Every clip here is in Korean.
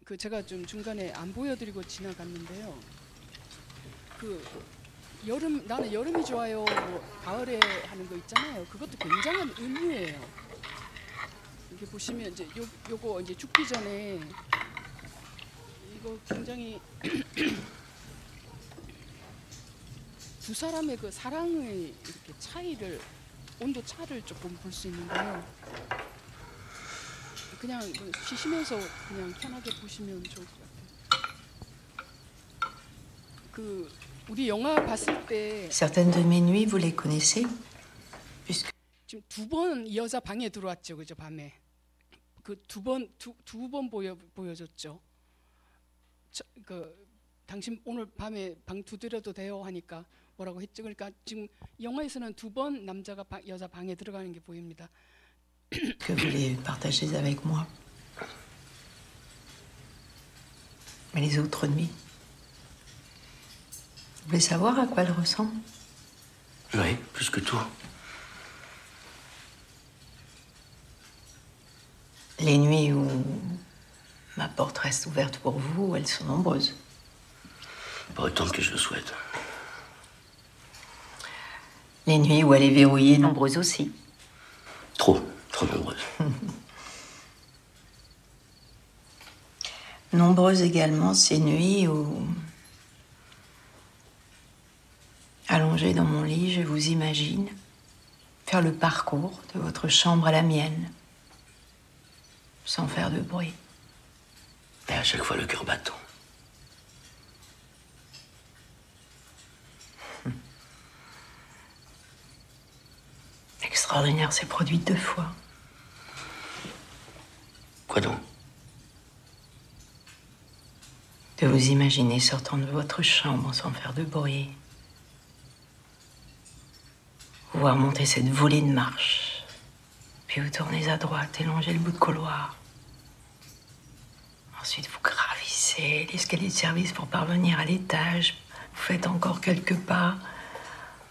그 제가 좀 중간에 안 보여드리고 지나갔는데요. 그 나는 여름이 좋아요, 뭐 가을에 하는 거 있잖아요. 그것도 굉장한 은유예요. 이렇게 보시면 이제 요거 이제 죽기 전에 이거 굉장히 두 사람의 그 사랑의 이렇게 차이를, 온도 차를 조금 볼 수 있는데요. 그냥 쉬시면서 그냥 편하게 보시면 좋을 것 같아요. 그 우리 영화 봤을 때 Certaines de mes nuits, vous les connaissez, puisque 지금 두 번 여자 방에 들어왔죠, 그죠? 밤에 그 두 번 보여줬죠. 그 당신 오늘 밤에 방 두드려도 돼요 하니까 뭐라고 했죠? 그러니까 지금 영화에서는 두 번 남자가 여자 방에 들어가는 게 보입니다. que vous les partagez avec moi. Mais les autres nuits, vous voulez savoir à quoi elles ressemblent? Oui, plus que tout. Les nuits où ma porte reste ouverte pour vous, elles sont nombreuses. Pas autant que je le souhaite. Les nuits où elle est verrouillée, nombreuses aussi. Trop nombreuses. Nombreuses également ces nuits où, allongée dans mon lit, je vous imagine faire le parcours de votre chambre à la mienne, sans faire de bruit. Et à chaque fois le cœur battant. Extraordinaire, c'est produit 2 fois. Quoi donc? De vous imaginer sortant de votre chambre sans faire de bruit. Voir monter cette volée de marche. Puis vous tournez à droite et longez le bout de couloir. Ensuite, vous gravissez l'escalier de service pour parvenir à l'étage. Vous faites encore quelques pas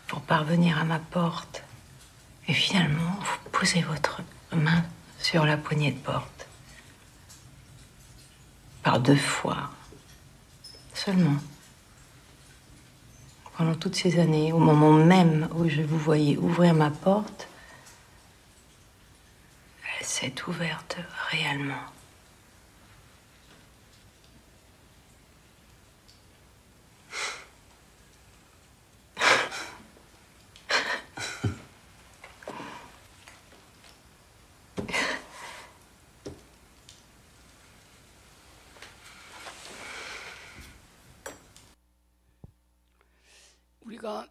pour parvenir à ma porte. Et finalement, vous posez votre main sur la poignée de porte. Par 2 fois. Seulement. Pendant toutes ces années, au moment même où je vous voyais ouvrir ma porte, elle s'est ouverte réellement. 우리가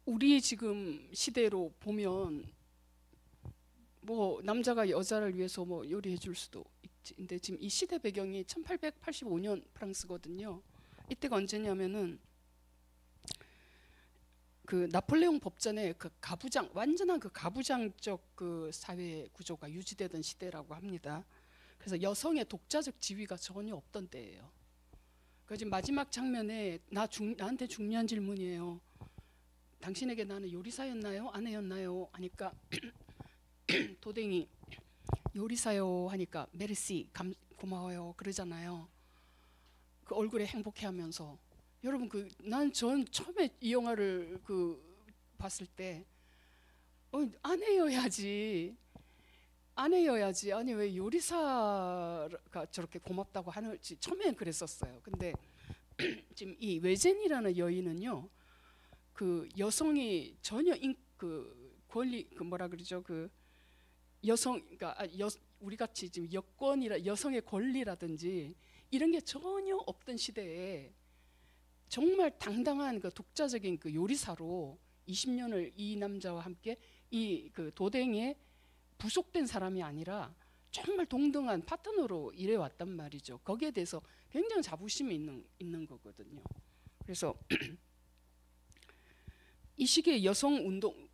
우리 지금 시대로 보면 뭐 남자가 여자를 위해서 뭐 요리해 줄 수도 있지. 근데 지금 이 시대 배경이 1885년 프랑스거든요. 이때가 언제냐면은 그 나폴레옹 법전에 그 가부장, 완전한 그 가부장적 그 사회 구조가 유지되던 시대라고 합니다. 그래서 여성의 독자적 지위가 전혀 없던 때예요. 그 지금 마지막 장면에 나한테 중요한 질문이에요. 당신에게 나는 요리사였나요? 아내였나요? 하니까 도댕이 요리사요 하니까 메르시 고마워요 그러잖아요. 그 얼굴에 행복해하면서. 여러분 전 처음에 이 영화를 봤을 때 아내여야지. 아니 왜 요리사가 저렇게 고맙다고 하는지 처음엔 그랬었어요. 근데 지금 이 외젠이라는 여인은요, 그 여성이 전혀 권리 뭐라 그러죠, 그 여성, 그러니까 우리 같이 지금 여권이라 여성의 권리라든지 이런 게 전혀 없던 시대에 정말 당당한 그 독자적인 그 요리사로 20년을 이 남자와 함께 이 그 도댕이에 부속된 사람이 아니라 정말 동등한 파트너로 일해왔단 말이죠. 거기에 대해서 굉장히 자부심이 있는 거거든요. 그래서 이 시기에 여성 운동,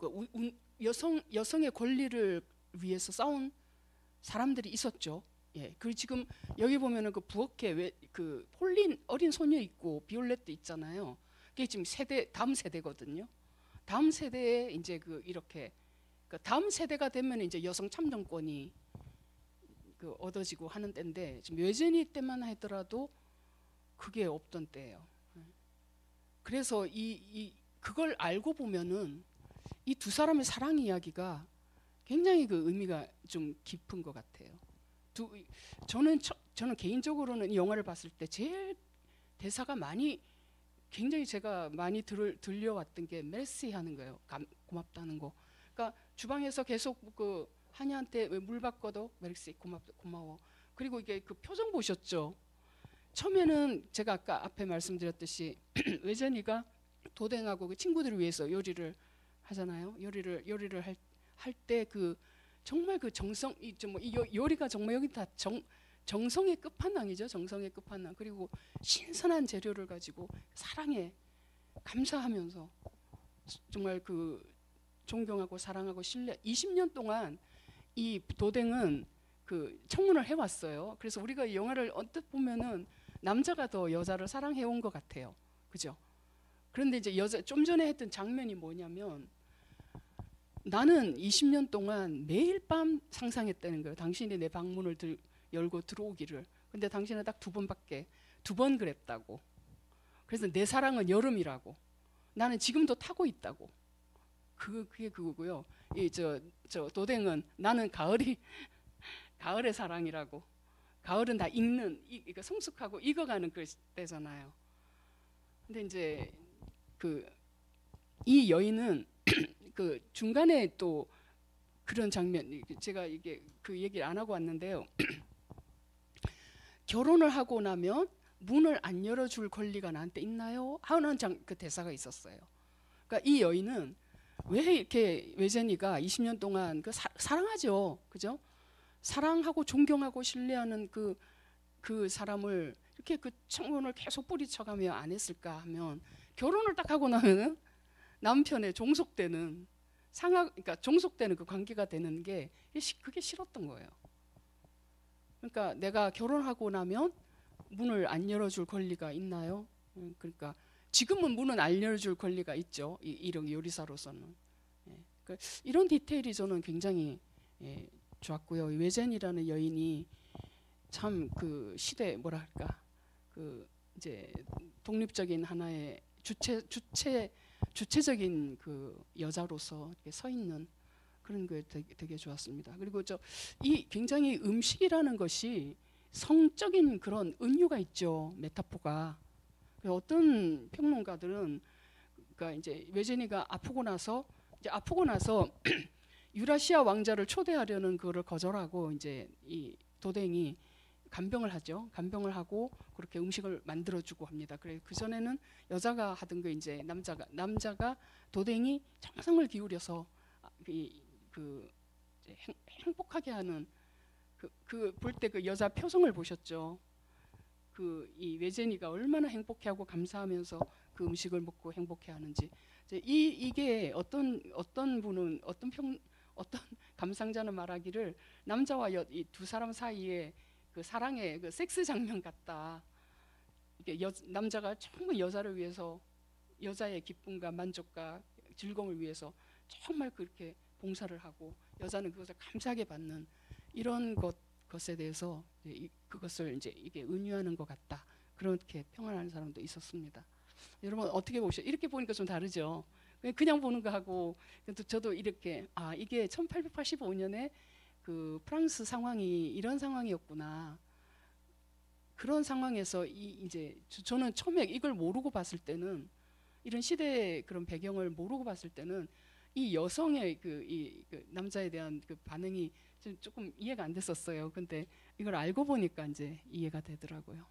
여성의 권리를 위해서 싸운 사람들이 있었죠. 예, 그리고 지금 여기 보면은 그 부엌에 그 폴린 어린 소녀 있고 비올렛도 있잖아요. 그게 지금 다음 세대거든요. 다음 세대에 이제 이렇게 다음 세대가 되면 이제 여성 참정권이 그 얻어지고 하는 때인데 지금 외제니 때만 하더라도 그게 없던 때예요. 그래서 그걸 알고 보면은 이 두 사람의 사랑 이야기가 굉장히 그 의미가 좀 깊은 것 같아요. 저는 개인적으로는 이 영화를 봤을 때 제일 대사가 굉장히 제가 많이 들려왔던 게 메시 하는 거예요. 고맙다는 거. 그러니까 주방에서 계속 그 하냐한테 물 바꿔도 메시 고마워. 그리고 이게 그 표정 보셨죠? 처음에는 제가 아까 앞에 말씀드렸듯이 외제니가 도댕하고 그 친구들을 위해서 요리를 하잖아요. 요리를 할 때 그 정말 그 정성 이 요리가 정말 여기 다 정성의 끝판왕이죠. 정성의 끝판왕. 그리고 신선한 재료를 가지고 사랑에 감사하면서 정말 그 존경하고 사랑하고 신뢰 20년 동안 이 도댕은 그 청문을 해왔어요. 그래서 우리가 이 영화를 언뜻 보면은 남자가 더 여자를 사랑해온 것 같아요. 그죠? 그런데 이제 좀 전에 했던 장면이 뭐냐면 나는 20년 동안 매일 밤 상상했다는 거예요. 당신이 내 방문을 열고 들어오기를. 근데 당신은 딱 2번밖에 2번 그랬다고. 그래서 내 사랑은 여름이라고. 나는 지금도 타고 있다고. 그게 그거고요. 저 도댕은 나는 가을의 사랑이라고. 가을은 다 익는 성숙하고 익어가는 그 때잖아요. 근데 이제 이 여인은 그 중간에 또 그런 장면 제가 이게 그 얘기를 안 하고 왔는데요. 결혼을 하고 나면 문을 안 열어줄 권리가 나한테 있나요? 하는 그 대사가 있었어요. 그러니까 이 여인은 왜 이렇게 외제니가 20년 동안 사랑하죠, 그죠? 사랑하고 존경하고 신뢰하는 그 사람을 이렇게 그 청혼을 계속 뿌리쳐가며 안 했을까 하면 결혼을 딱 하고 나면은 남편의 종속되는 그러니까 종속되는 그 관계가 되는 게 그게 싫었던 거예요. 그러니까 내가 결혼하고 나면 문을 안 열어줄 권리가 있나요? 그러니까 지금은 문은 안 열어줄 권리가 있죠. 이런 요리사로서는. 그러니까 이런 디테일이 저는 굉장히 좋았고요. 외젠이라는 여인이 참 그 시대 뭐랄까 그 이제 독립적인 하나의 주체적인 그 여자로서 이렇게 서 있는 그런 게 되게 좋았습니다. 그리고 이 굉장히 음식이라는 것이 성적인 그런 은유가 있죠. 메타포가. 어떤 평론가들은 그러니까 이제 외제니가 아프고 나서 유라시아 왕자를 초대하려는 그거를 거절하고 이제 이 도댕이 간병을 하죠. 간병을 하고 그렇게 음식을 만들어주고 합니다. 그래 그 전에는 여자가 하던 거 이제 남자가 도댕이 정성을 기울여서 행복하게 하는 볼 때 그 여자 표정을 보셨죠. 이 외제니가 얼마나 행복해하고 감사하면서 그 음식을 먹고 행복해하는지. 이게 어떤 분은 어떤 감상자는 말하기를 남자와 이 두 사람 사이에 그 사랑의 그 섹스 장면 같다. 이게 남자가 정말 여자를 위해서 여자의 기쁨과 만족과 즐거움을 위해서 정말 그렇게 봉사를 하고 여자는 그것을 감사하게 받는 이런 것에 대해서 그것을 이제 이게 은유하는 것 같다. 그렇게 평안하는 사람도 있었습니다. 여러분 어떻게 보셔요? 이렇게 보니까 좀 다르죠. 그냥 보는 거하고 저도 이렇게 이게 1885년에 그 프랑스 상황이 이런 상황이었구나. 그런 상황에서 이제 저는 처음에 이걸 모르고 봤을 때는 이런 시대의 그런 배경을 모르고 봤을 때는 이 여성의 그 남자에 대한 그 반응이 조금 이해가 안 됐었어요. 근데 이걸 알고 보니까 이제 이해가 되더라고요.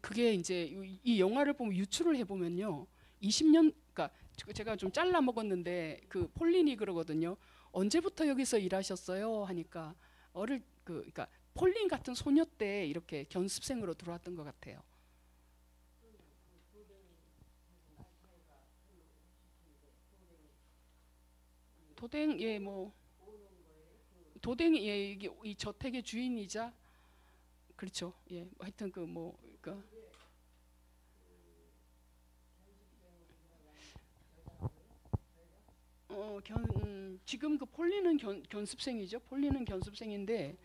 그게 이제 이 영화를 보면 유추를 해보면요, 20년, 그러니까 제가 좀 잘라 먹었는데 그 폴린이 그러거든요. 언제부터 여기서 일하셨어요? 하니까 그러니까 폴린 같은 소녀 때 이렇게 견습생으로 들어왔던 것 같아요. 도댕 도댕이 이게 이 저택의 주인이자 그렇죠. 하여튼 지금 그 폴리는 견습생이죠. 폴리는 견습생인데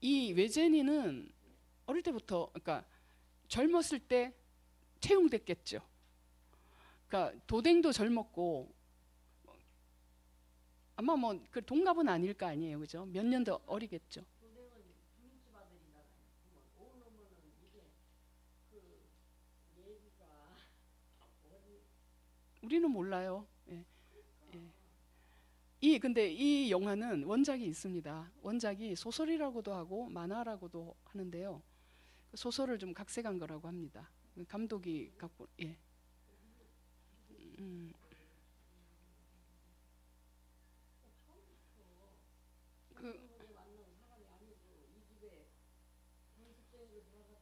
이 외제니는 어릴 때부터, 그러니까 젊었을 때 채용됐겠죠. 그러니까 도댕도 젊었고 아마 뭐 그 동갑은 아닐 거 아니에요, 그죠? 몇 년 더 어리겠죠. 우리는 몰라요. 예. 예. 근데 이 영화는 원작이 있습니다. 원작이 소설이라고도 하고 만화라고도 하는데요. 소설을 좀 각색한 거라고 합니다. 감독이 갖고, 예.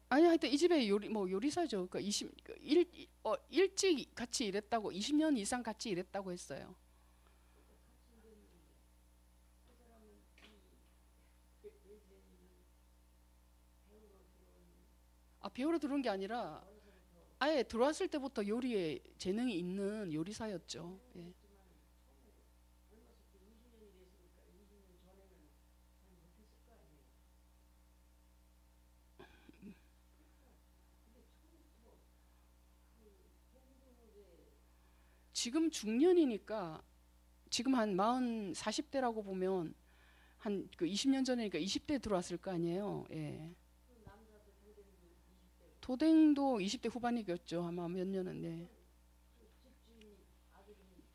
아니 하여튼 이 집에 요리사죠. 그러니까 일찍 같이 일했다고 20년 이상 같이 일했다고 했어요. 배우로 들어온 게 아니라 아예 들어왔을 때부터 요리에 재능이 있는 요리사였죠. 예. 지금 중년이니까 지금 한 40대라고 보면 한 그 20년 전이니까 20대 들어왔을 거 아니에요. 예. 도댕도 20대 후반이겠죠. 아마 몇 년은. 네.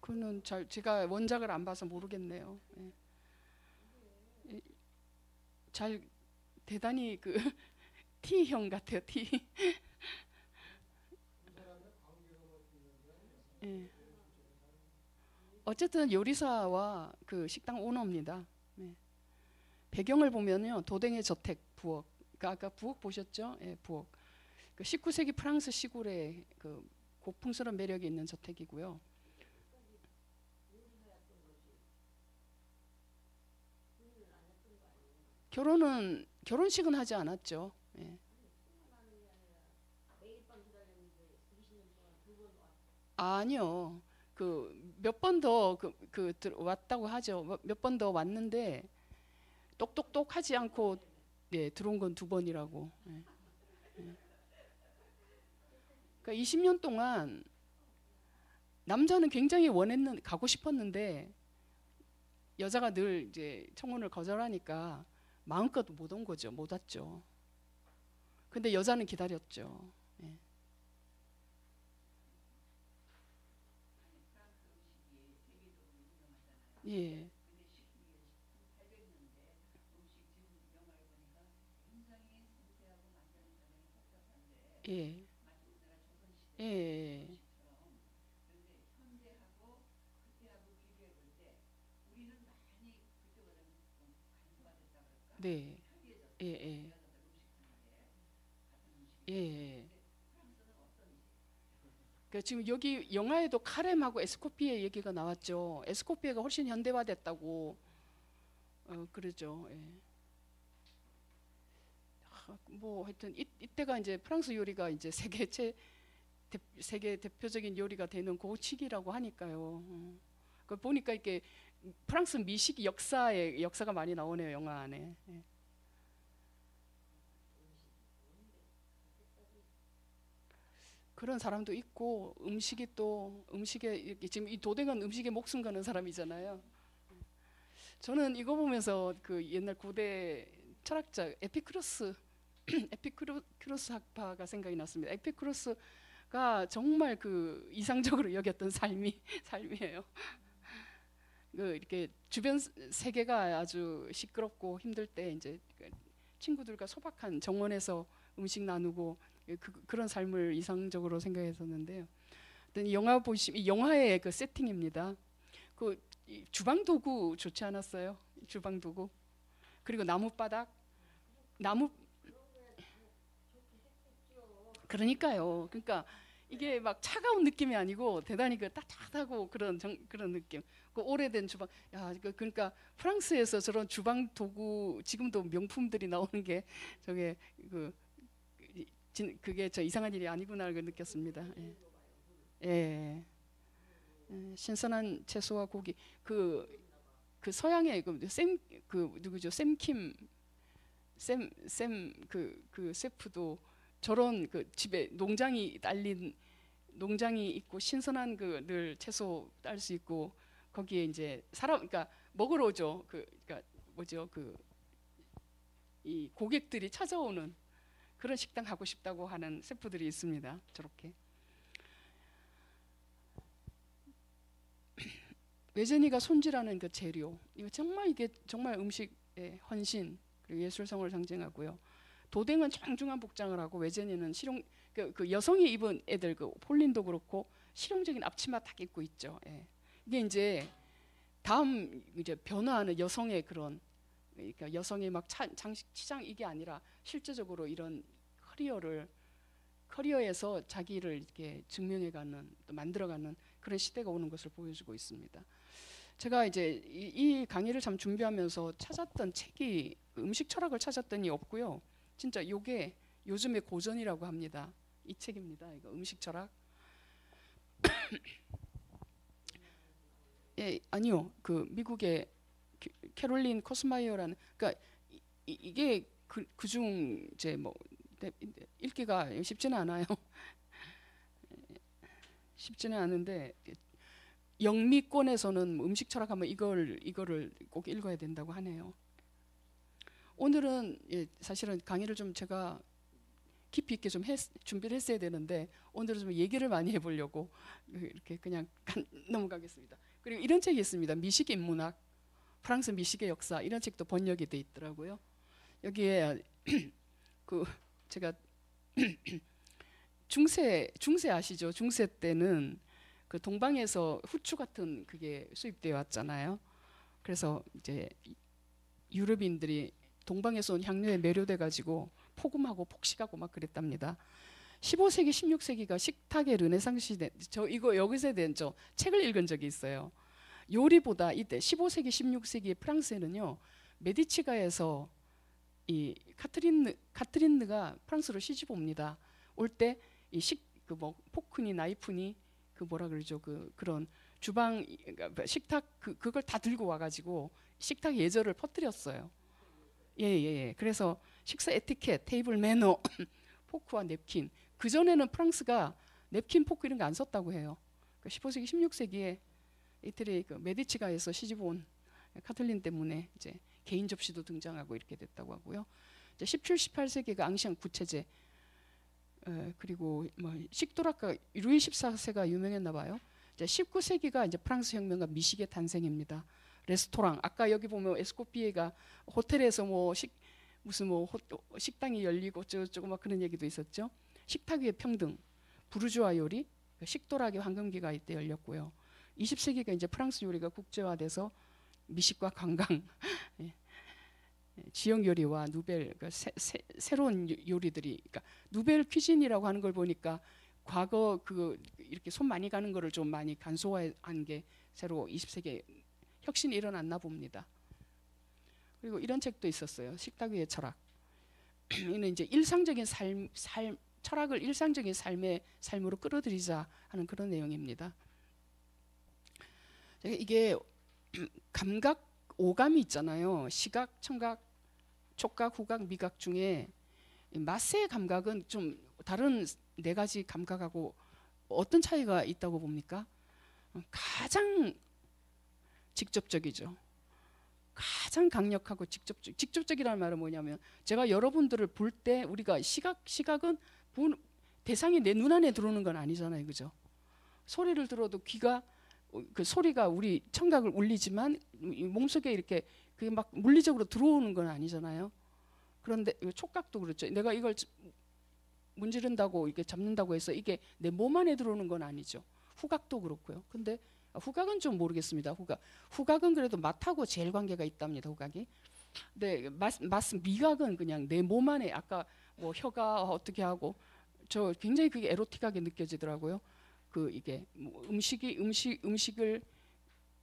그는 제가 원작을 안 봐서 모르겠네요. 예. 대단히 그 T형 같아요. T. 예. 어쨌든 요리사와 그 식당 오너입니다. 네. 배경을 보면요, 도댕의 저택 부엌. 그러니까 아까 부엌 보셨죠? 예, 부엌. 그 19세기 프랑스 시골의 그 고풍스러운 매력이 있는 저택이고요. 결혼식은 하지 않았죠. 예. 아니요. 그 몇 번 더 왔다고 하죠. 몇 번 더 왔는데 똑똑똑 하지 않고 예, 들어온 건 2번이라고. 예. 예. 그러니까 20년 동안 남자는 굉장히 가고 싶었는데 여자가 늘 이제 청혼을 거절하니까 마음껏 못 온 거죠. 못 왔죠. 근데 여자는 기다렸죠. 예. 예. 예. 예. 네. 예. 예. 예. 그러니까 지금 여기 영화에도 카렘하고 에스코피에 얘기가 나왔죠. 에스코피에가 훨씬 현대화됐다고 그러죠. 예. 뭐 하여튼 이때가 이제 프랑스 요리가 이제 세계 대표적인 요리가 되는 그 시기라고 하니까요. 그 보니까 이렇게 프랑스 미식 역사가 많이 나오네요, 영화 안에. 예. 그런 사람도 있고 음식에 지금 이 도댕은 음식에 목숨 거는 사람이잖아요. 저는 이거 보면서 그 옛날 고대 철학자 에피쿠로스 학파가 생각이 났습니다. 에피쿠로스가 정말 그 이상적으로 여겼던 삶이에요. 그 이렇게 주변 세계가 아주 시끄럽고 힘들 때 이제 친구들과 소박한 정원에서 음식 나누고 그런 삶을 이상적으로 생각했었는데요. 이 영화의 그 세팅입니다. 그 주방 도구 좋지 않았어요? 주방 도구. 그리고 그러니까요. 그러니까 이게 막 차가운 느낌이 아니고 대단히 그 따뜻하고 그런 느낌. 그 오래된 주방. 그러니까 프랑스에서 저런 주방 도구 지금도 명품들이 나오는 게 그게 저 이상한 일이 아니구나 느꼈습니다. 예. 예. 신선한 채소와 고기. 그 서양의 그 누구죠? 샘그 셰프도 저런 그 집에 농장이 있고 신선한 그 늘 채소 딸 수 있고 거기에 이제 그러니까 먹으러 오죠. 그러니까 뭐죠? 이 고객들이 찾아오는 그런 식당 하고 싶다고 하는 셰프들이 있습니다. 저렇게. 외제니가 손질하는 그 재료, 이게 정말 음식의 헌신 그리고 예술성을 상징하고요. 도댕은 정중한 복장을 하고 외제니는 그 여성이 입은 애들 그 폴린도 그렇고 실용적인 앞치마 딱 입고 있죠. 예. 이게 이제 다음 이제 변화하는 여성의 그런, 그러니까 여성의 막 장식 치장 이게 아니라 실제적으로 이런 커리어에서 자기를 이렇게 증명해가는 또 만들어가는 그런 시대가 오는 것을 보여주고 있습니다. 제가 이제 이 강의를 참 준비하면서 찾았던 책이 음식 철학을 찾았더니 없고요. 진짜 이게 요즘의 고전이라고 합니다. 이 책입니다. 이거 음식 철학. 예, 아니요. 그 미국의 캐롤린 코스마이어라는, 그러니까 이게 그중 이제 뭐 읽기가 쉽지는 않아요. 쉽지는 않은데 영미권에서는 음식 철학하면 이거를 꼭 읽어야 된다고 하네요. 오늘은 사실은 강의를 좀 제가 깊이 있게 좀 준비를 했어야 되는데 오늘은 좀 얘기를 많이 해보려고 이렇게 그냥 넘어가겠습니다. 그리고 이런 책이 있습니다. 미식 인문학, 프랑스 미식의 역사, 이런 책도 번역이 돼 있더라고요. 여기에 제가 중세 아시죠? 중세 때는 그 동방에서 후추 같은 그게 수입되어 왔잖아요. 그래서 이제 유럽인들이 동방에서 온 향료에 매료돼 가지고 포금하고 폭식하고 막 그랬답니다. 15세기, 16세기가 식탁의 르네상스 시대. 저 이거 여기서 된 저 책을 읽은 적이 있어요. 요리보다 이때 15세기, 16세기의 프랑스에는요, 메디치가에서 이 카트린느가 프랑스로 시집 옵니다. 올 때 이 그 뭐 포크니 나이프니 그 뭐라 그러죠? 그런 주방 식탁 그걸 다 들고 와가지고 식탁 예절을 퍼뜨렸어요. 예. 그래서 식사 에티켓, 테이블 매너, 포크와 냅킨. 그 전에는 프랑스가 냅킨, 포크 이런 거 안 썼다고 해요. 15세기, 16세기에 이태리 그 메디치가에서 시집 온 카틀린 때문에 이제 개인 접시도 등장하고 이렇게 됐다고 하고요. 이제 17, 18세기가 앙시앙 부채제, 그리고 뭐 식도락가 루이 14세가 유명했나 봐요. 이제 19세기가 이제 프랑스 혁명과 미식의 탄생입니다. 레스토랑, 아까 여기 보면 에스코피에가 호텔에서 무슨 식당이 열리고 어쩌고 막 그런 얘기도 있었죠. 식탁 위의 평등, 부르주아 요리, 식도락의 황금기가 이때 열렸고요. 20세기가 이제 프랑스 요리가 국제화돼서 미식과 관광, 지역 요리와 누벨, 그러니까 새로운 요리들이, 그러니까 누벨 퀴진이라고 하는 걸 보니까 과거 이렇게 손 많이 가는 거를 좀 많이 간소화한 게 새로 20세기에 혁신이 일어났나 봅니다. 그리고 이런 책도 있었어요. 식탁 위의 철학. 이는 이제 일상적인 철학을 일상적인 삶으로 끌어들이자 하는 그런 내용입니다. 이게 감각 오감이 있잖아요. 시각, 청각, 촉각, 후각, 미각 중에 맛의 감각은 좀 다른 네 가지 감각하고 어떤 차이가 있다고 봅니까? 가장 직접적이죠. 가장 강력하고 직접적이라는 말은 뭐냐면, 제가 여러분들을 볼 때 우리가 시각은 대상이 내 눈 안에 들어오는 건 아니잖아요, 그죠? 소리를 들어도 귀가 그 소리가 우리 청각을 울리지만 몸속에 이렇게 그게 막 물리적으로 들어오는 건 아니잖아요. 그런데 촉각도 그렇죠. 내가 이걸 문지른다고 이렇게 잡는다고 해서 이게 내 몸 안에 들어오는 건 아니죠. 후각도 그렇고요. 근데 후각은 좀 모르겠습니다. 후각은 그래도 맛하고 제일 관계가 있답니다. 후각이. 근데 미각은 그냥 내 몸 안에, 아까 뭐 혀가 어떻게 하고 저 굉장히 그게 에로틱하게 느껴지더라고요. 이게 음식을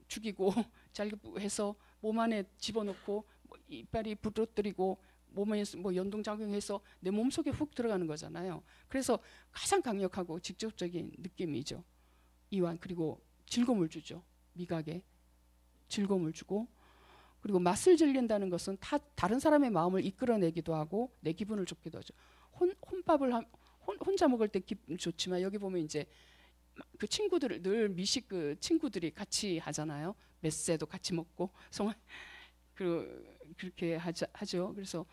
죽이고 잘 해서 몸 안에 집어넣고 이빨이 부러뜨리고 몸에 뭐 연동작용해서 내 몸속에 훅 들어가는 거잖아요. 그래서 가장 강력하고 직접적인 느낌이죠. 이완. 그리고 즐거움을 주죠. 미각에 즐거움을 주고, 그리고 맛을 즐긴다는 것은 다른 사람의 마음을 이끌어내기도 하고 내 기분을 좋기도 하죠. 혼밥을 혼자 먹을 때 기분 좋지만 여기 보면 이제 그 친구들 늘 미식 그 친구들이 같이 하잖아요. 메세도 같이 먹고 그렇게 하죠. 그래서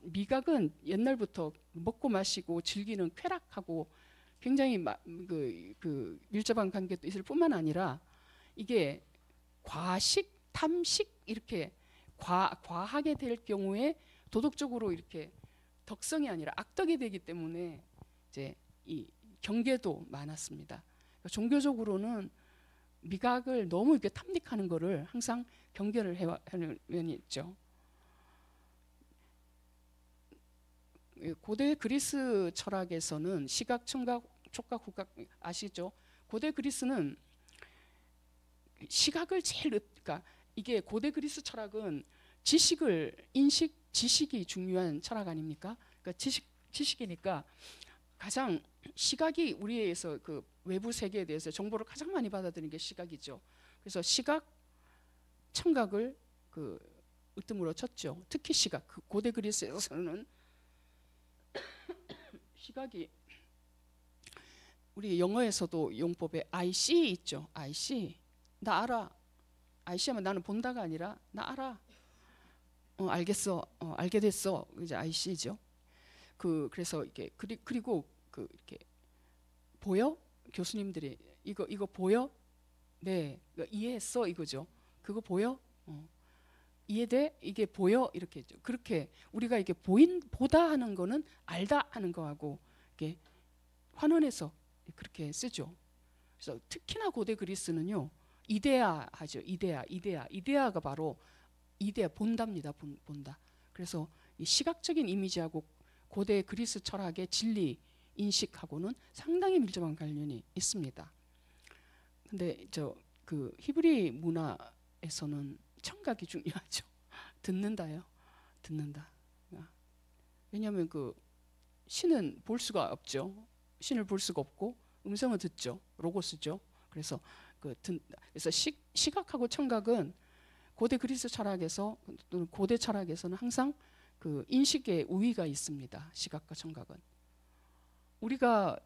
미각은 옛날부터 먹고 마시고 즐기는 쾌락하고 굉장히 그 밀접한 관계도 있을 뿐만 아니라 이게 과식, 탐식 이렇게 과하게 될 경우에 도덕적으로 이렇게 덕성이 아니라 악덕이 되기 때문에 이제 이 경계도 많았습니다. 그러니까 종교적으로는 미각을 너무 이렇게 탐닉하는 거를 항상 경계를 하는 면이 있죠. 고대 그리스 철학에서는 시각, 청각, 촉각, 후각 아시죠? 고대 그리스는 시각을 그러니까 이게 고대 그리스 철학은 지식이 중요한 철학 아닙니까? 그러니까 지식이니까 가장 시각이 우리에서 그 외부 세계에 대해서 정보를 가장 많이 받아들이는 게 시각이죠. 그래서 시각, 청각을 그 으뜸으로 쳤죠. 특히 시각. 그 고대 그리스에서는 시각이 우리 영어에서도 용법에 I see 있죠. I see. 나 알아. I see 하면 나는 본다가 아니라 나 알아. 알겠어. 알게 됐어. 이제 I see죠. 그래서 이게 그리고 이렇게 보여? 교수님들이 이거 보여? 네. 이해했어 이거죠. 그거 보여? 이해돼? 이게 보여? 이렇게 했죠. 그렇게 우리가 이게 보다 하는 거는 알다 하는 거하고 이게 환원해서 그렇게 쓰죠. 그래서 특히나 고대 그리스는요. 이데아 하죠. 이데아가 바로 본답니다. 본다. 그래서 이 시각적인 이미지하고 고대 그리스 철학의 진리 인식하고는 상당히 밀접한 관련이 있습니다. 근데 그 히브리 문화에서는 청각이 중요하죠. 듣는다요. 왜냐하면 그 신은 볼 수가 없죠. 신을 볼 수가 없고 음성은 듣죠. 로고스죠. 그래서 그래서 시각하고 청각은 고대 그리스 철학에서 또는 고대 철학에서는 항상 그 인식의 우위가 있습니다. 시각과 청각은. 우리가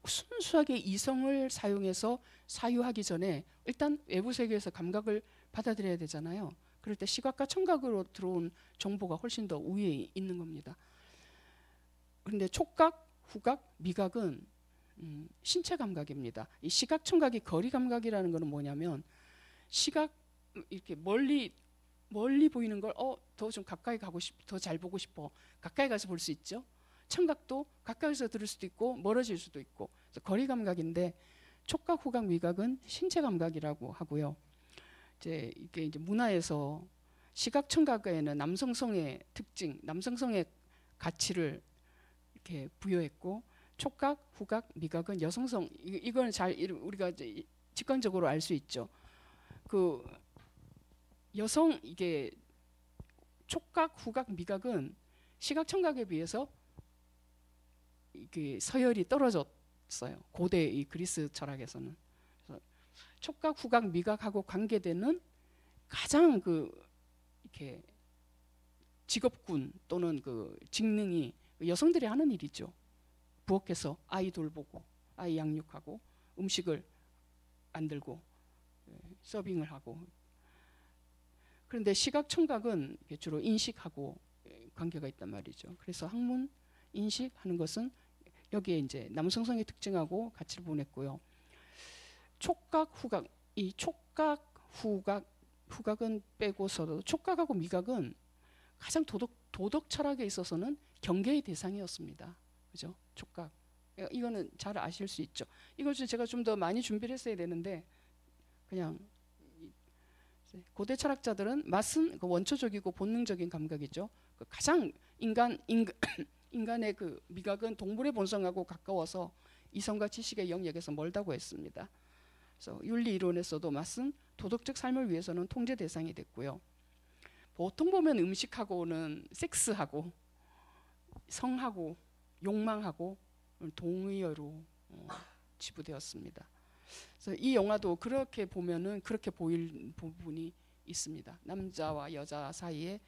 순수하게 이성을 사용해서 사유하기 전에 일단 외부 세계에서 감각을 받아들여야 되잖아요. 그럴 때 시각과 청각으로 들어온 정보가 훨씬 더 우위에 있는 겁니다. 그런데 촉각, 후각, 미각은 신체 감각입니다. 이 시각, 청각이 거리 감각이라는 것은 뭐냐면 시각 이렇게 멀리 보이는 걸 더 좀 가까이 가고 더 잘 보고 싶어. 가까이 가서 볼 수 있죠. 청각도 가까이서 들을 수도 있고 멀어질 수도 있고. 그래서 거리 감각인데 촉각, 후각, 미각은 신체 감각이라고 하고요. 이게 이제 문화에서 시각, 청각에는 남성성의 특징, 남성성의 가치를 이렇게 부여했고 촉각, 후각, 미각은 여성성. 이거는 우리가 직관적으로 알 수 있죠. 그 여성 이게 촉각, 후각, 미각은 시각, 청각에 비해서 이게 서열이 떨어졌어요. 고대 이 그리스 철학에서는. 그래서 촉각, 후각, 미각하고 관계되는 가장 이렇게 직업군 또는 그 직능이 여성들이 하는 일이죠. 부엌에서 아이 돌보고 아이 양육하고 음식을 만들고 서빙을 하고. 그런데 시각, 청각은 주로 인식하고 관계가 있단 말이죠. 그래서 학문, 인식하는 것은 여기에 이제 남성성의 특징하고 가치를 보냈고요. 촉각, 후각, 이 촉각, 후각은 빼고서도 촉각하고 미각은 가장 도덕 철학에 있어서는 경계의 대상이었습니다. 그죠? 촉각. 이거는 잘 아실 수 있죠. 이걸 제가 좀 더 많이 준비를 했어야 되는데 그냥 고대 철학자들은 맛은 그 원초적이고 본능적인 감각이죠. 가장 인간의 그 미각은 동물의 본성하고 가까워서 이성과 지식의 영역에서 멀다고 했습니다. 그래서 윤리 이론에서도 맛은 도덕적 삶을 위해서는 통제 대상이 됐고요. 보통 보면 음식하고는 섹스하고 성하고 욕망하고 동의어로 치부되었습니다. 그래서 이 영화도 그렇게 보면은 그렇게 보일 부분이 있습니다. 남자와 여자 사이의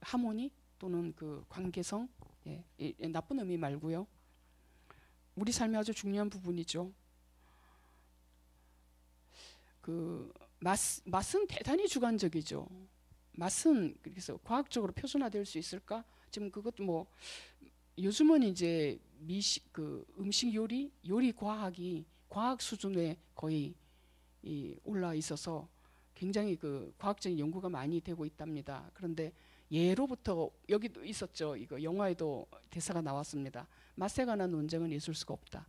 하모니 또는 그 관계성, 예, 나쁜 의미 말고요. 우리 삶의 아주 중요한 부분이죠. 그 맛은 대단히 주관적이죠. 맛은 그래서 과학적으로 표준화될 수 있을까? 지금 그것도 뭐 요즘은 이제 그 음식 요리 과학이 과학 수준에 거의 올라 있어서 굉장히 그 과학적인 연구가 많이 되고 있답니다. 그런데 예로부터 여기도 있었죠. 이거 영화에도 대사가 나왔습니다. 맛에 관한 논쟁은 있을 수가 없다.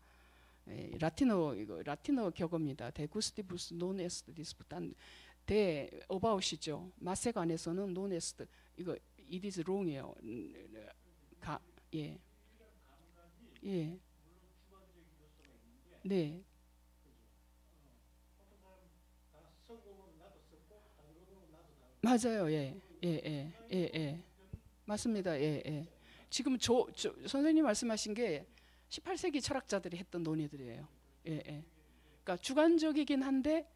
라틴어 격어입니다. De gustibus non est disputant. 대 어바웃이죠. 맛에 관해서는 non est 이거 it is wrong이에요. 예. 예. 네. 맞아요. 예. 예. 예. 예. 예. 맞습니다. 예. 예. 지금 선생님 말씀하신 게 18세기 철학자들이 했던 논의들이에요. 예. 예. 그러니까 주관적이긴 한데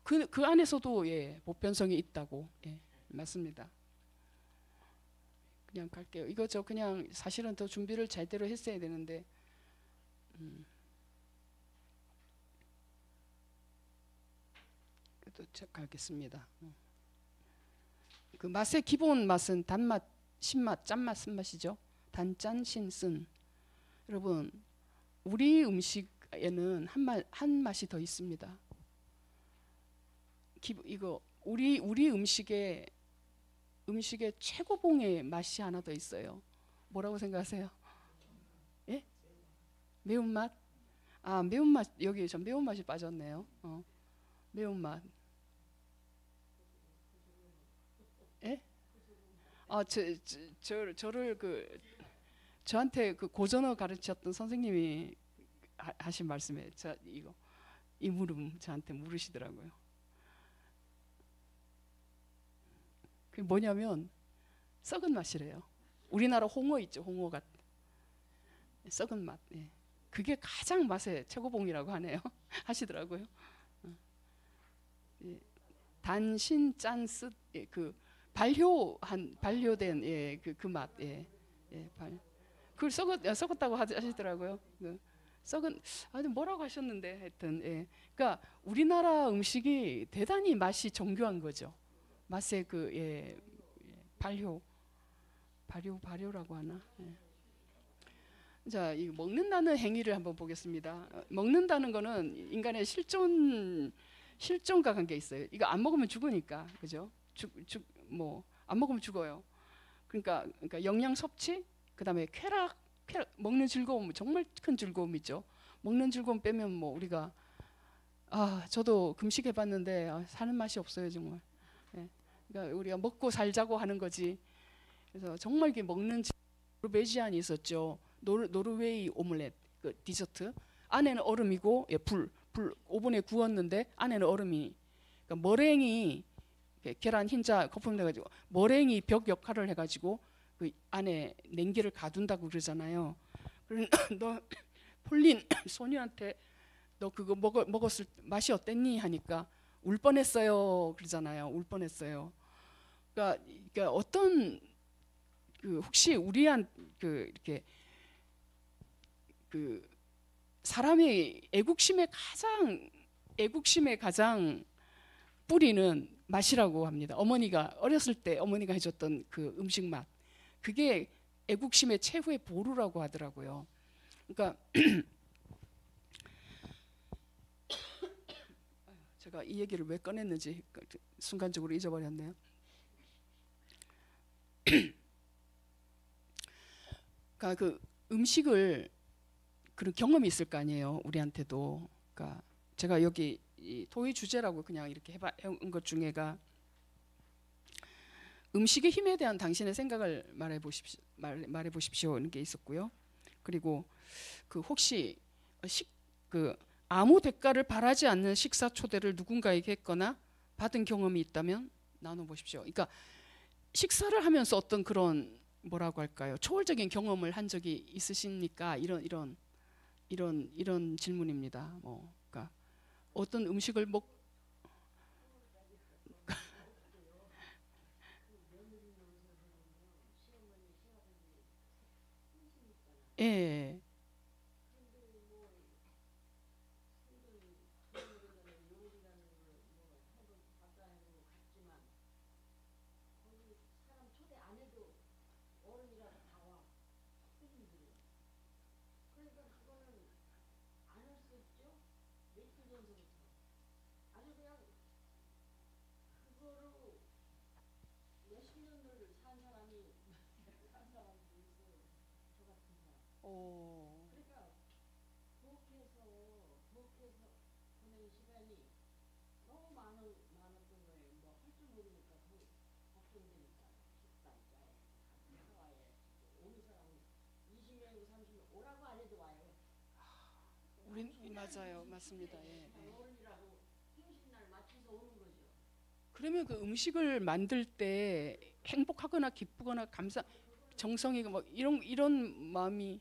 그 안에서도 예, 보편성이 있다고. 예. 맞습니다. 그냥 갈게요. 이거 저 그냥 사실은 더 준비를 제대로 했어야 되는데 또 가겠습니다. 그 맛의 기본 맛은 단맛, 신맛, 짠맛, 쓴맛이죠. 단짠, 신쓴. 여러분 우리 음식에는 한 맛이 더 있습니다. 이거 우리 음식에 최고봉의 맛이 하나 더 있어요. 뭐라고 생각하세요? 예? 매운맛? 아 매운맛 여기 전 매운맛이 빠졌네요. 매운맛. 예? 아 저를 저한테 그 고전어 가르쳤던 선생님이 하신 말씀에 이거 이 물음 저한테 물으시더라고요. 그게 뭐냐면 썩은 맛이래요. 우리나라 홍어 있죠, 홍어가 썩은 맛. 예. 그게 가장 맛의 최고봉이라고 하네요. 하시더라고요. 예. 단신 짠쓰 예, 그 발효된 예, 그 맛. 예. 예, 그걸 썩었다고 하시더라고요. 썩은 뭐라고 하셨는데 하여튼 예. 그러니까 우리나라 음식이 대단히 맛이 정교한 거죠. 맛의 발효라고 하나. 예. 자, 이 먹는다는 행위를 한번 보겠습니다. 먹는다는 거는 인간의 실존과 관계 있어요. 이거 안 먹으면 죽으니까, 그죠? 뭐 안 먹으면 죽어요. 그러니까 영양 섭취, 그다음에 쾌락, 먹는 즐거움 정말 큰 즐거움이죠. 먹는 즐거움 빼면 뭐 우리가 저도 금식 해봤는데 사는 맛이 없어요 정말. 예. 그러니까 우리가 먹고 살자고 하는 거지. 그래서 정말 이게 먹는 노르베지안이 있었죠. 노르웨이 오믈렛 그 디저트 안에는 얼음이고 예, 불 오븐에 구웠는데 안에는 얼음이 그러니까 머랭이 계란 흰자 거품 내가지고 머랭이 벽 역할을 해가지고 그 안에 냉기를 가둔다고 그러잖아요. 너 폴린 소녀한테 너 그거 먹었을 맛이 어땠니 하니까 울 뻔했어요 그러잖아요. 울 뻔했어요. 그러니까 어떤 혹시 우리한 이렇게 사람의 애국심의 가장 뿌리는 맛이라고 합니다. 어렸을 때 어머니가 해줬던 그 음식 맛, 그게 애국심의 최후의 보루라고 하더라고요. 그러니까 제가 이 얘기를 왜 꺼냈는지 순간적으로 잊어버렸네요. 그러니까 그 음식을 그런 경험이 있을 거 아니에요. 우리한테도. 그러니까 제가 여기 이 토의 주제라고 그냥 이렇게 해온 것 중에가 음식의 힘에 대한 당신의 생각을 말해보십시오 이런 게 있었고요. 그리고 혹시 아무 대가를 바라지 않는 식사 초대를 누군가에게 했거나 받은 경험이 있다면 나눠보십시오. 그러니까 식사를 하면서 어떤 그런 뭐라고 할까요? 초월적인 경험을 한 적이 있으십니까? 이런 질문입니다. 뭐 어떤 음식을 먹 예. 오. 우린 맞아요, 맞습니다. 예, 예. 그러면 그 음식을 만들 때 행복하거나 기쁘거나 감사, 정성이 뭐 이런 마음이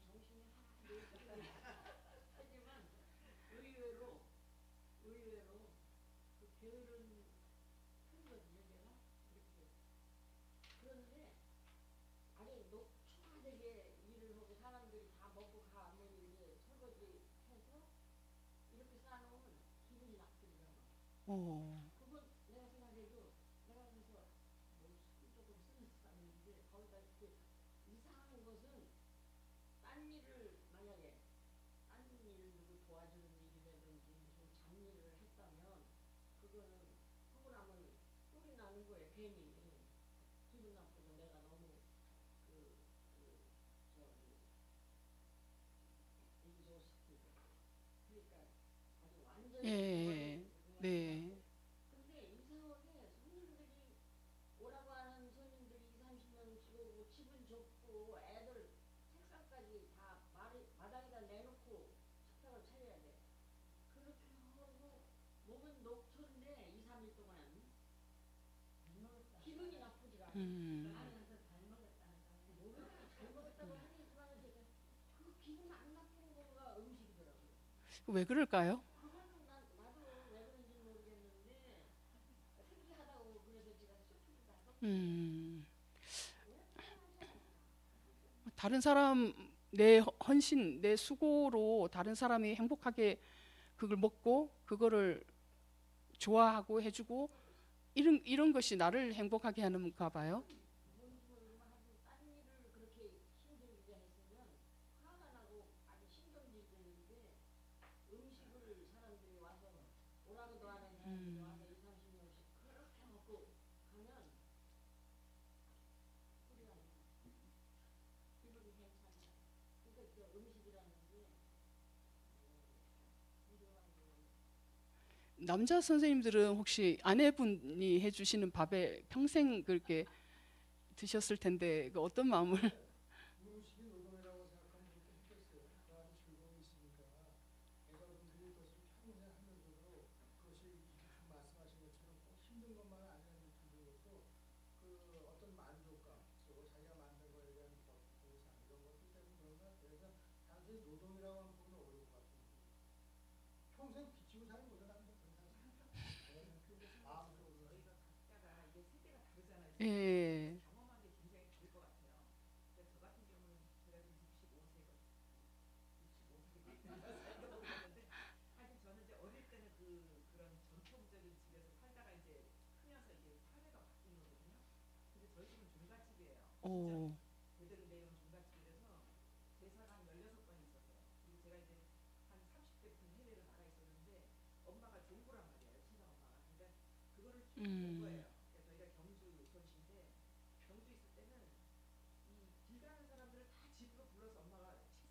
오. 예. 네. 음. 왜 그럴까요? 음. 다른 사람 내 헌신, 내 수고로 다른 사람이 행복하게 그걸 먹고 그거를 좋아하고 해주고 이런 것이 나를 행복하게 하는가 봐요. 음. 남자 선생님들은 혹시 아내분이 해주시는 밥에 평생 그렇게 드셨을 텐데 그 어떤 마음을? 음식이 노동이라고 생각하면 그렇게 했겠어요. 그 안에 즐거움이 있으니까 여자분들이 그것을 평생 하면서도 그것이 지금 말씀하신 것처럼 꼭 힘든 것만은 아니라는 느낌이 들고 그 어떤 만족감, 또 자기가 만든 거에 대한 보상 이런 것들 때문에 그런 것 같아요. 그래서 단순히 노동이라고 하면 보면 어려울 것 같은 느낌. 평생 빚지고 사는 거죠, 남들 그런 사람. 마음속으로. 예. 오. 음.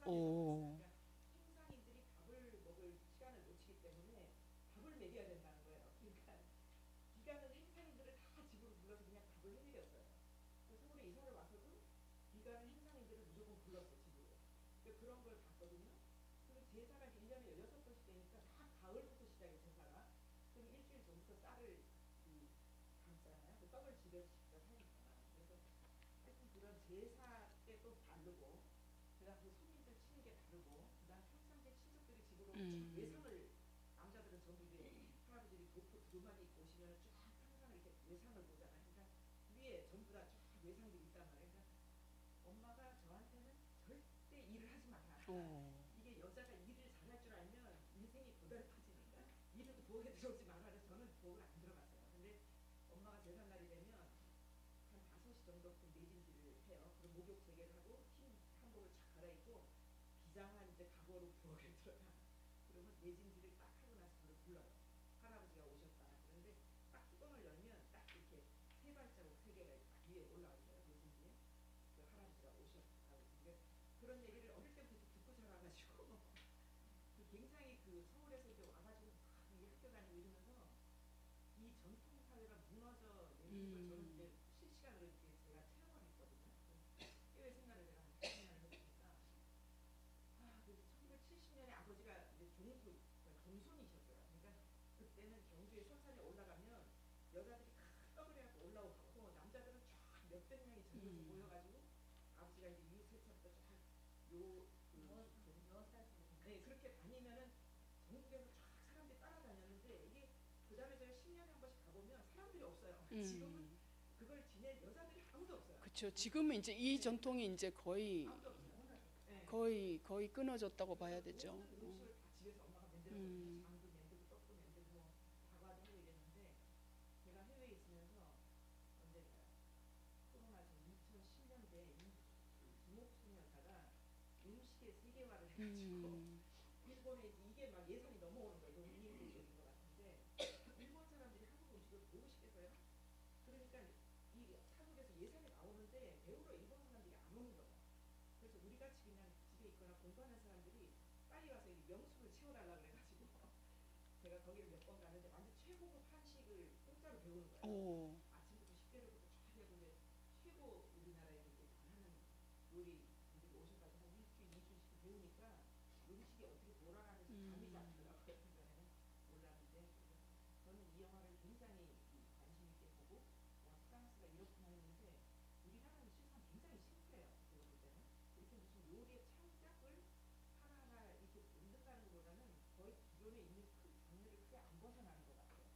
오. 음. 전부 이제 할아버지들이 도만 입고 오시면 쭉 항상 이렇게 외상을 보잖아요. 그러니까 위에 전부 다 쭉 외상들이 있단 말이에요. 그러니까 엄마가 저한테는 절대 일을 하지 마라. 이게 여자가 일을 잘할 줄 알면 인생이 고달파지니까 일을 부엌에 들어오지 마라. 그래서 저는 부엌을 안 들어갔어요. 근데 엄마가 제삿날이 되면 한 5시 정도쯤 매진질을 해요. 그리고 목욕 3개를 하고 흰 한복을 착 갈아입고 비장한 이제 각오로 부엌에 들어가. 그러면 매진질을 딱 하고 나서 저를 불러요. 할아버지가 오셨다. 그런데 딱 뚜껑을 열면 딱 이렇게 3발자국 3개가 딱 위에 올라와 있어요. 매진지에. 그 할아버지가 오셨다고. 그런 얘기를 어릴 때부터 듣고 자라가지고 그 굉장히 그 서울에서 이제 와가지고 막 이 학교 다니고 이러면서 이 전통 사회가 무너져 내리는 걸 저는 이제 실시간으로 이렇게 제가 체험을 했거든요. 해외 생활을 제가 한 10년을 했으니까 그 1970년에 아버지가 이제 종손이셨어요. 그러니까 그때는 경주에 설산에 올라가면 여자들이 큰 떡을 해갖고 올라오고 남자들은 쫙 몇백 명이 전국에서 모여가지고 아버지가 이제 유세차부터 네, 그렇게 다니면은 전국에서 쫙 사람들이 따라다녔는데 이게 그 다음에 제가 10년에 한 번씩 가보면 사람들이 없어요. 지금은 그걸 지낼 여자들이 아무도 없어요. 그렇죠. 지금은 이제 이 전통이 이제 거의 아무도 없어요. 네. 거의 끊어졌다고 봐야 되죠. 모든 음식을 다 집에서 엄마가 만들었거든요. 장도 만들고 떡도 만들고 뭐 다과도 하고 이랬는데 제가 해외에 있으면서 언제가 코로나 2010년대 두목소년사가 음식의 세계화를 해가지고 일본에 이게 막 예산이 넘어오는 거예요. 너무 인위적인 것 같은데 일본 사람들이 한국 음식을 보고 싶겠어요? 그러니까 이 한국에서 예산이 나오는데 배우러 일본 사람들이 안 오는 거예요. 그래서 우리 같이 그냥 집에 있거나 공부하는 사람들이 빨리 와서 이 명수를 채워달라 그래가지고 제가 거기를 몇 번 가는데 완전 최고급 한식을 공짜로 배우는 거예요. 아침부터 식재료부터 쫙 해고 이제 최고 우리나라에서 이제 잘하는 요리 분들이 오셔가지고 한 일주일, 2주씩 배우니까 음식이 어떻게 돌아가는지 감이 잡히더라고요. 그전에는 몰랐는데 저는 이 영화를 굉장히 관심 있게 보고 와 프랑스가 이렇구나 했는데 우리나라는 실상 굉장히 심플해요. 제가 볼 때는 이렇게 무슨 요리의 창작을 하나하나 이렇게 만든다는 것보다는 거의 기존에 있는 큰 장르를 크게 안 벗어나는 것 같아요.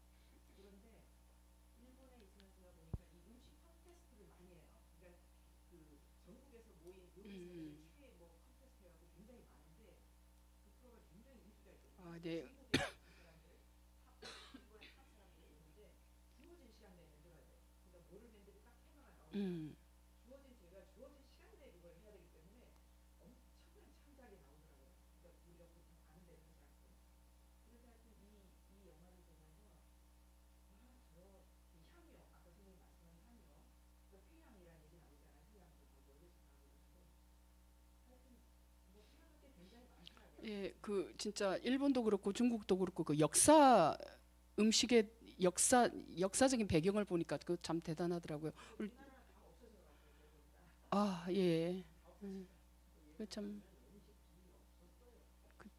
그런데 일본에 있으면서 제가 보니까 이 음식 콘테스트를 많이 해요. 그러니까 그 전국에서 모인 요리사들 최애 뭐 콘테스트라고 굉장히 많은데 그 프로가 굉장히 인기가 있거든요. 아, 네. 중국에 있는 사람들, 일본에 탑 사람들이 오는데 주어진 시간 내에 만들어야 돼요. 그러니까 뭐를 만들고 딱 테마가 나오니까 주어진 시간 내에 그걸 해야 되기 때문에 엄청난 창작이 나오더라고요. 그러니까 우리가 보통 아는 대로 하지 않고. 그래서 하여튼 이 영화를 보면서 이 향료, 아까 선생님 말씀한 향료, 그 회향이라는 얘기 나오잖아요. 회향도 다 멀리서 나오고 그러는데 하여튼 뭐 생각할 게 굉장히 많더라고요. 예, 그 진짜 일본도 그렇고 중국도 그렇고 그 음식의 역사적인 배경을 보니까 그 참 대단하더라고요. 우리나라는 다 없어져가지고 이제 보니까 아, 예. 그 참.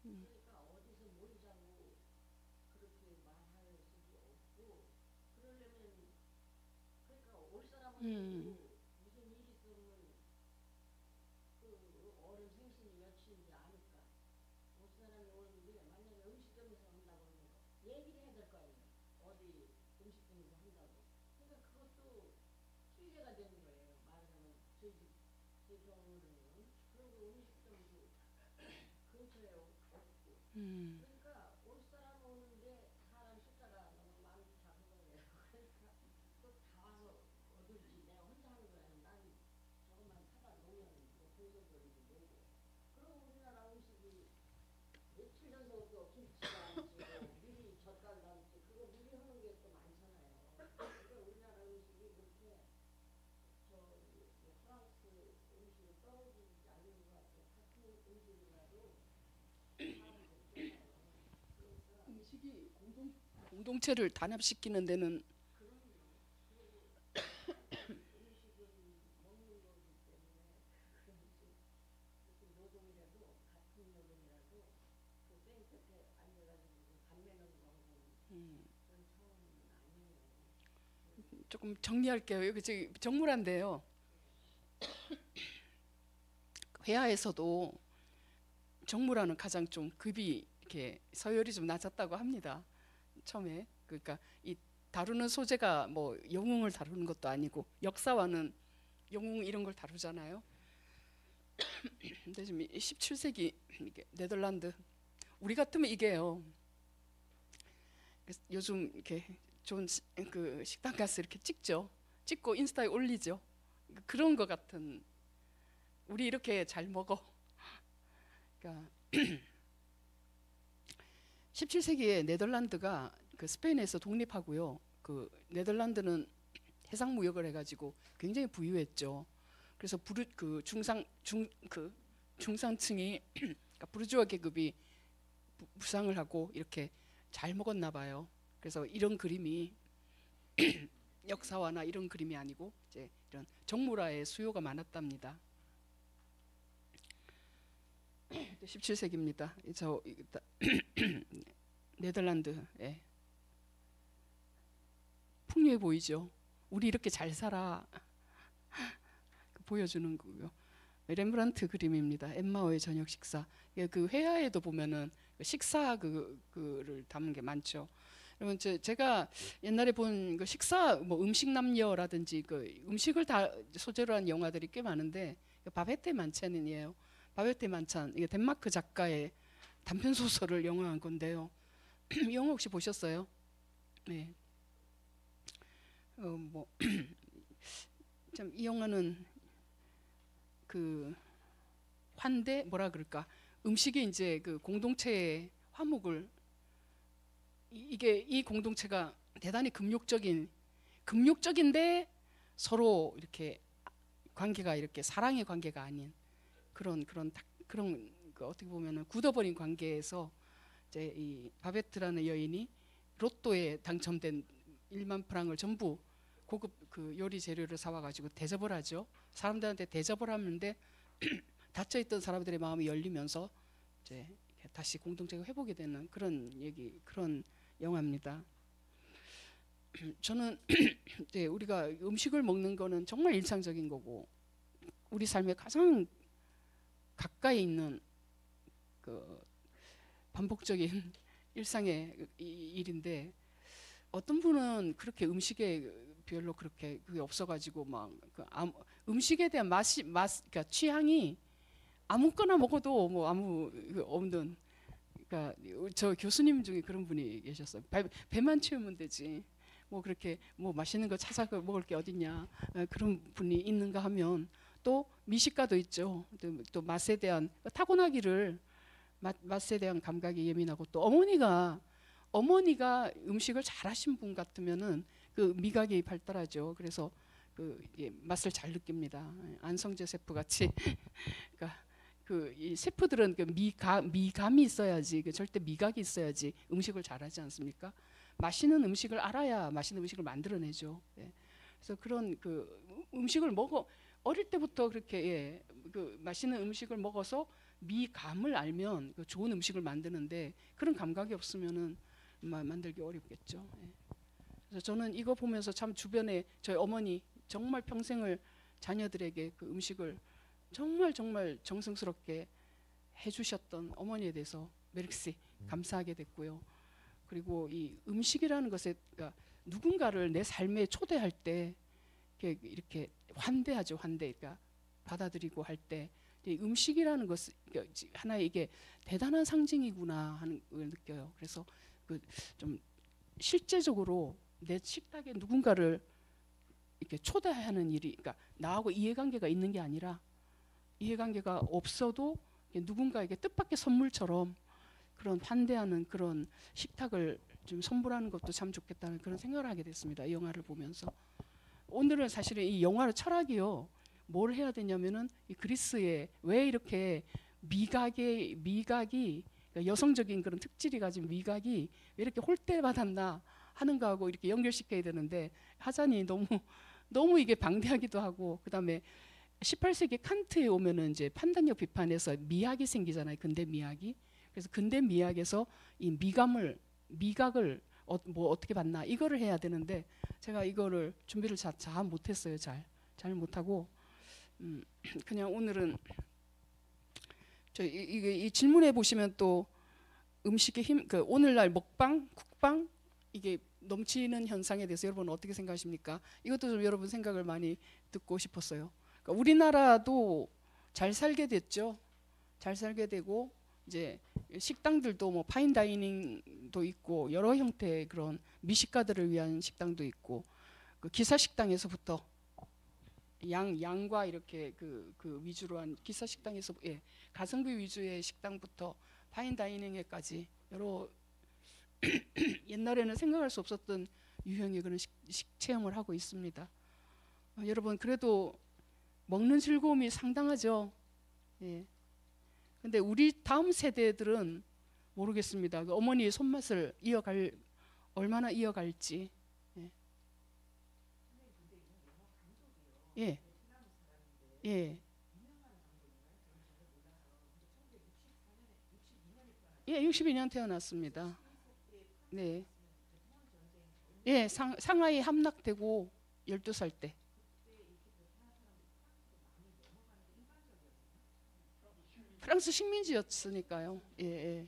그러니까 어디서 모이자고 그렇게 말할 수도 없고 그러려면 그러니까 올 사람은 무슨 일이 있으면 그 어른 생신이 며칠인지 아니까 올 사람이 오는데 만약에 음식점에서 한다고 그러면 얘기를 해야 될 거 아니에요. 어디 음식점에서 한다고. 그러니까 그것도 피해가 되는 거예요. 말하자면 저희 경우는 그리고 음식점도 근처에 없고 그러니까 올 사람 오는데 사람 숫자가 너무 많이 작은 거예요. 그러니까 또 다 와서 얻을지 내가 혼자 하는 거야. 난 저것만 사다 놓으면 뭐 공격거리고 뭐고. 그럼 우리나라 음식이 며칠 전서부터 김치가 안지고 미리 젓갈 담지 그거 미리 하는 게 또 많잖아요. 그러니까 우리나라 음식이 그렇게 프랑스 음식을 떨어지지 않는 것 같아요. 같은 음식이라도 음식이 공동체를 단합시키는 데는 음식은 먹는 거기 때문에 무슨 노동이라도 같은 노동이라도 그 땡볕에 앉아가지고 감매는 거는 그건 처음은 아니에요. 조금 정리할게요. 여기 저기 정물한데요. 회화에서도 정물하는 가장 좀 급이 이렇게 서열이 좀 낮았다고 합니다. 처음에. 그러니까 이 다루는 소재가 뭐 영웅을 다루는 것도 아니고 역사와는 영웅 이런 걸 다루잖아요. 근데 지금 17세기 이게 네덜란드 우리 같으면 이게요. 요즘 이렇게 좋은 그 식당 가서 이렇게 찍죠. 찍고 인스타에 올리죠. 그런 것 같은. 우리 이렇게 잘 먹어. 그러니까 17세기에 네덜란드가 그 스페인에서 독립하고요. 그 네덜란드는 해상 무역을 해가지고 굉장히 부유했죠. 그래서 그 중상층이 그러니까 부르주아 계급이 부상을 하고 이렇게 잘 먹었나 봐요. 그래서 이런 그림이 역사화나 이런 그림이 아니고 이제 이런 정물화의 수요가 많았답니다. 17세기입니다. 저 네덜란드에 풍요해 보이죠. 우리 이렇게 잘 살아 보여주는 거고요. 렘브란트 그림입니다. 엠마오의 저녁 식사. 그 회화에도 보면은 식사 그를 담은 게 많죠. 여러분 제가 옛날에 본 그 식사 뭐 음식 남녀라든지 그 음식을 다 소재로 한 영화들이 꽤 많은데 바베테 만찬이에요. 바베테 만찬 이게 덴마크 작가의 단편 소설을 영화한 건데요. 이 영화 혹시 보셨어요? 네. 뭐 참 이 영화는 그 환대 뭐라 그럴까 음식이 이제 그 공동체의 화목을 이게 이 공동체가 대단히 금욕적인데 서로 이렇게 관계가 이렇게 사랑의 관계가 아닌 그런 그 어떻게 보면은 굳어버린 관계에서 이제 이 바베트라는 여인이 로또에 당첨된 1만 프랑을 전부 고급 그 요리 재료를 사와가지고 대접을 하죠. 사람들한테 대접을 하는데 닫혀있던 사람들의 마음이 열리면서 이제 다시 공동체가 회복이 되는 그런 영화입니다. 저는 이제 우리가 음식을 먹는 거는 정말 일상적인 거고 우리 삶에 가장 가까이 있는 그 반복적인 일상의 일인데 어떤 분은 그렇게 음식에 별로 그렇게 그게 없어가지고 막 음식에 대한 그러니까 취향이 아무거나 먹어도 뭐 아무 없는 그러니까 저 교수님 중에 그런 분이 계셨어요. 배만 채우면 되지. 뭐 그렇게 뭐 맛있는 거 찾아 먹을 게 어딨냐 그런 분이 있는가 하면 또 미식가도 있죠. 또 맛에 대한 타고나기를 맛에 대한 감각이 예민하고 또 어머니가 음식을 잘하신 분 같으면은 그 미각이 발달하죠. 그래서 그 맛을 잘 느낍니다. 안성재 셰프 같이 그러니까 이 셰프들은 그 미감이 있어야지 절대 미각이 있어야지 음식을 잘하지 않습니까? 맛있는 음식을 알아야 맛있는 음식을 만들어내죠. 예. 그래서 그런 그 음식을 어릴 때부터 그렇게 그 맛있는 음식을 먹어서 미감을 알면 그 좋은 음식을 만드는데 그런 감각이 없으면은 만들기 어렵겠죠. 예. 그래서 저는 이거 보면서 참 주변에 저희 어머니 정말 평생을 자녀들에게 그 음식을 정말 정성스럽게 해주셨던 어머니에 대해서 메르시 감사하게 됐고요. 그리고 이 음식이라는 것에 그러니까 누군가를 내 삶에 초대할 때 이렇게 환대하죠. 그러니까 받아들이고 할 때 음식이라는 것은 하나의 이게 대단한 상징이구나 하는 걸 느껴요. 그래서 그 좀 실제적으로 내 식탁에 누군가를 이렇게 초대하는 일이 그러니까 나하고 이해관계가 있는 게 아니라 이해관계가 없어도 누군가에게 뜻밖의 선물처럼 그런 환대하는 그런 식탁을 좀 선물하는 것도 참 좋겠다는 그런 생각을 하게 됐습니다. 이 영화를 보면서 오늘은 사실은 이 영화의 철학이요. 뭘 해야 되냐면은 이 그리스에 왜 이렇게 미각이 그러니까 여성적인 그런 특질이 가진 미각이 왜 이렇게 홀대받았나 하는 거하고 이렇게 연결시켜야 되는데 하자니 너무 이게 방대하기도 하고 그다음에 18세기 칸트에 오면은 이제 판단력 비판에서 미학이 생기잖아요. 근대 미학이. 그래서 근대 미학에서 이 미각을 뭐 어떻게 봤나 이거를 해야 되는데 제가 이거를 준비를 잘 못했어요. 잘 못하고 그냥 오늘은 이 질문에 보시면 또 음식의 힘, 그 오늘날 먹방, 국방 이게 넘치는 현상에 대해서 여러분 어떻게 생각하십니까? 이것도 좀 여러분 생각을 많이 듣고 싶었어요. 그러니까 우리나라도 잘 살게 됐죠. 잘 살게 되고 이제 식당들도 뭐 파인 다이닝도 있고 여러 형태의 그런 미식가들을 위한 식당도 있고 그 기사 식당에서부터 양과 이렇게 그 위주로 한 기사 식당에서 예, 가성비 위주의 식당부터 파인 다이닝에까지 여러 옛날에는 생각할 수 없었던 유형의 그런 체험을 하고 있습니다. 여러분 그래도 먹는 즐거움이 상당하죠. 예. 근데 우리 다음 세대들은 모르겠습니다. 그 어머니의 손맛을 얼마나 이어갈지. 예. 예. 예. 예, 62년 태어났습니다. 네. 예, 상하이 함락되고 12살 때. 프랑스 식민지였으니까요. 예, 예.